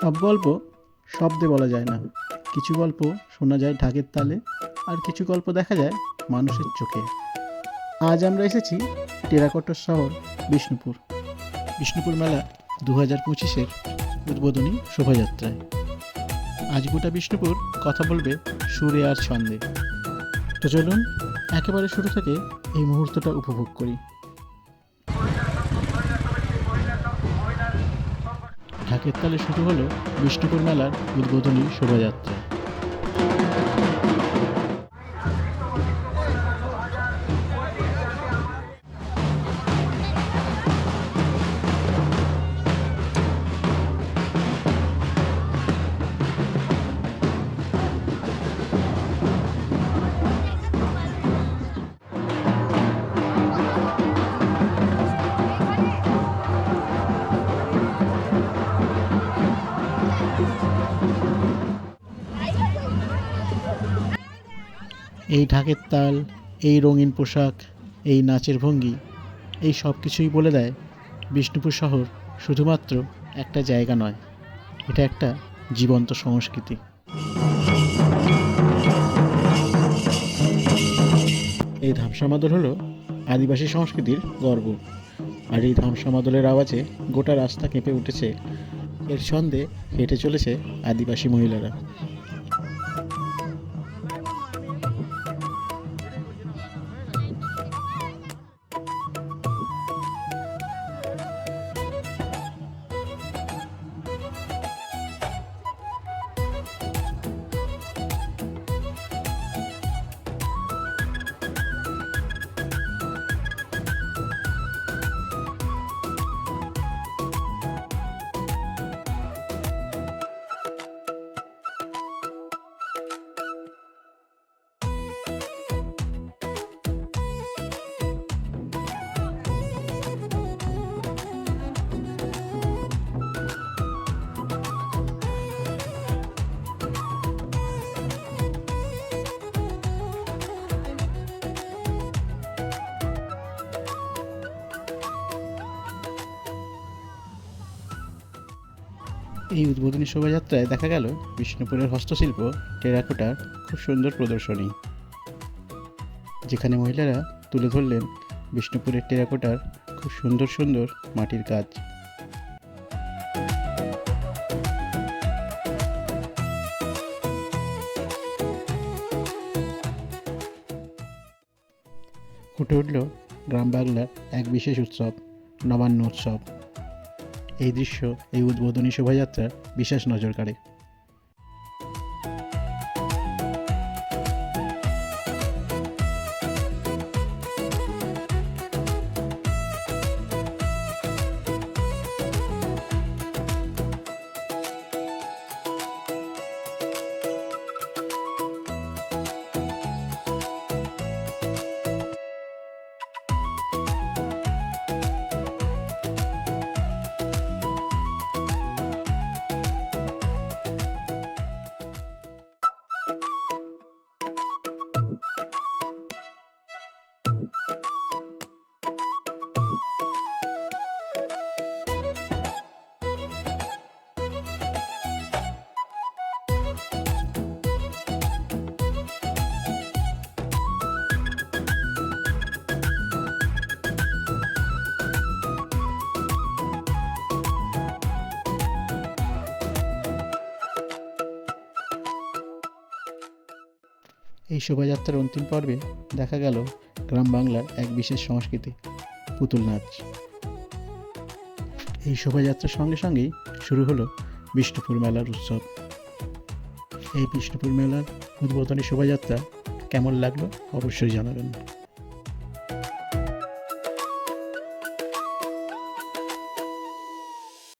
সব গল্প শব্দে বলা যায় না। কিছু গল্প শোনা যায় ঢাকের তালে, আর কিছু গল্প দেখা যায় মানুষের চোখে। আজ আমরা এসেছি টেরাকোটার শহর বিষ্ণুপুর। বিষ্ণুপুর মেলা 2025-এর উদ্বোধনী শোভাযাত্রায় আজ গোটা বিষ্ণুপুর কথা বলবে সুরে আর ছন্দে। তো চলুন একেবারে শুরু থেকে এই মুহূর্তটা উপভোগ করি। ঢাকের তালে শুরু হলো বিষ্ণুপুর মেলার উদ্বোধনী শোভাযাত্রা। এই ঢাকের তাল, এই রঙিন পোশাক, এই নাচের ভঙ্গি, এই সব কিছুই বলে দেয় বিষ্ণুপুর শহর শুধুমাত্র একটা জায়গা নয়, এটা একটা জীবন্ত সংস্কৃতি। এই ধামসা মাদল হলো আদিবাসী সংস্কৃতির গর্ব, আর এই ধামসা মাদলের আওয়াজে গোটা রাস্তা কেঁপে উঠেছে। এর ছন্দে হেঁটে চলেছে আদিবাসী মহিলারা। এই উদ্বোধনী শোভাযাত্রায় দেখা গেল বিষ্ণুপুরের হস্তশিল্প টেরাকোটার খুব সুন্দর প্রদর্শনী, যেখানে মহিলারা তুলে ধরলেন বিষ্ণুপুরের টেরাকোটার খুব সুন্দর সুন্দর মাটির কাজ। ফুটে উঠল গ্রাম বাংলার এক বিশেষ উৎসব, নবান্ন উৎসব। এই দৃশ্য এই উদ্বোধনী শোভাযাত্রার বিশেষ নজর কাড়ে। এই শোভাযাত্রার অন্তিম পর্বে দেখা গেল গ্রাম বাংলার এক বিশেষ সংস্কৃতি, পুতুল নাচ। এই শোভাযাত্রার সঙ্গে সঙ্গেই শুরু হলো বিষ্ণুপুর মেলার উৎসব। এই বিষ্ণুপুর মেলার উদ্বোধনী শোভাযাত্রা কেমন লাগলো অবশ্যই জানাবেন।